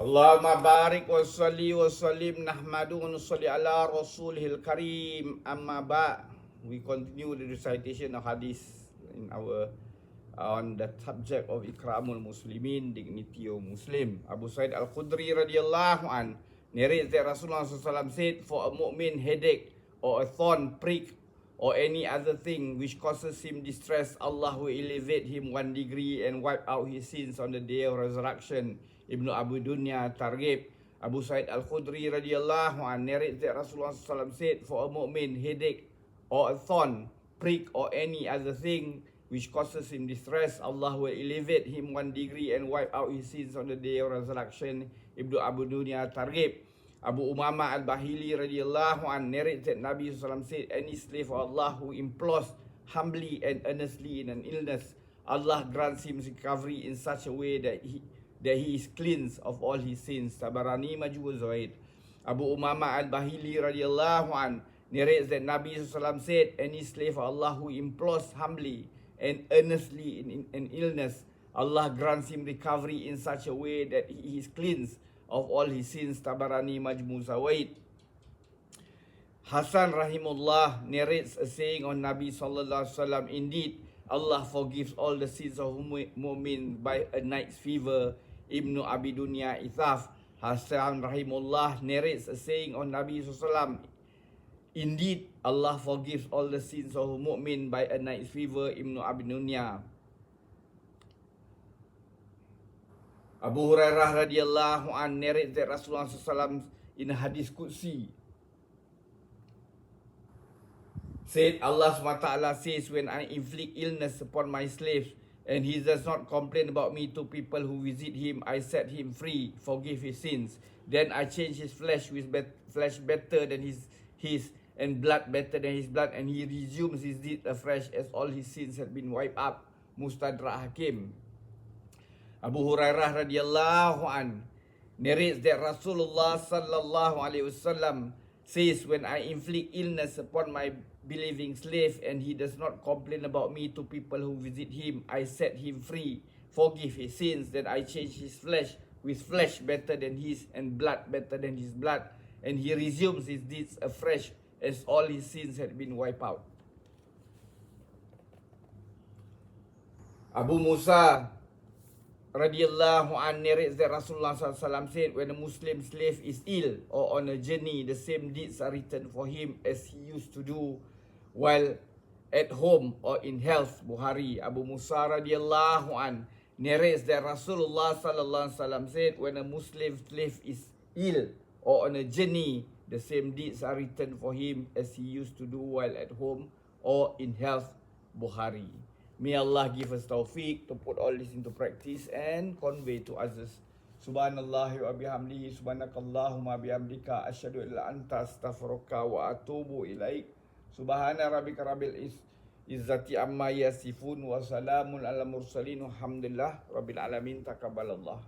Allahumma barik wa salli wa sallim nahmadu wa nusalli ala rasulihil karim amma ba'. We continue the recitation of hadith in our on the subject of ikramul muslimin, dignity of Muslim. Abu Sa'id Al-Khudri radhiyallahu an narrates that Rasulullah SAW said, for a mu'min, headache or a thorn prick or any other thing which causes him distress, Allah will elevate him 1 degree and wipe out his sins on the day of resurrection. Ibnu Abu Dunya Targhib. Abu Sa'id Al-Khudri radhiyallahu an narrates that Rasulullah SAW said, for a mu'min, headache or a thorn prick or any other thing which causes him distress, Allah will elevate him 1 degree and wipe out his sins on the day of resurrection. Ibnu Abu Dunya Targhib. Abu Umama Al-Bahili radhiyallahu an narrates that Nabi SAW said, any slave of Allah who implores humbly and earnestly in an illness, Allah grants him recovery in such a way that he is cleansed of all his sins. Tabarani Majmu' Zaid. Abu Umama Al-Bahili radhiyallahu an narrates that Nabi SAW said, any slave of Allah who implores humbly and earnestly in an illness, Allah grants him recovery in such a way that he is cleansed of all his sins. Tabarani Majmu' Zaid. Hasan rahimullah narrates a saying on Nabi sallallahu alaihi wasallam, indeed Allah forgives all the sins of mu'min by a night's fever. Ibnu Abi Dunya Ithaf. Hasan rahimullah narrates a saying on Nabi sallallahu alaihi wasallam, indeed Allah forgives all the sins of mu'min by a night's fever. Ibnu Abi Dunya. Abu Hurairah radhiyallahu an narrates that Rasulullah SAW in a hadith Qudsi said, Allah SWT says, when I inflict illness upon my slaves and he does not complain about me to people who visit him, I set him free, forgive his sins. Then I change his flesh with flesh better than his and blood better than his blood, and he resumes his deed afresh as all his sins had been wiped up. Mustadrak Hakim. Abu Hurairah radhiyallahu an narrates that Rasulullah sallallahu alaihi wasallam says, when I inflict illness upon my believing slave and he does not complain about me to people who visit him, I set him free, forgive his sins. Then I change his flesh with flesh better than his and blood better than his blood, and he resumes his deeds afresh as all his sins had been wiped out. Abu Musa radhiyallahu an narrates that Rasulullah SAW said, when a Muslim slave is ill or on a journey, the same deeds are written for him as he used to do while at home or in health. Bukhari. Abu Musa radhiyallahu an narrates that Rasulullah SAW said, when a Muslim slave is ill or on a journey, the same deeds are written for him as he used to do while at home or in health. Bukhari. May Allah give us taufiq to put all this into practice and convey to others. Subhanallahi wa bihamdihi, subhanakallahumma bihamdika, asyhadu an la anta astaghfiruka wa atubu ilaik. Subhana rabbika rabbil izzati amma yasifun wa salamun ala mursalin, walhamdulillah rabbil alamin. Taqabbalallah.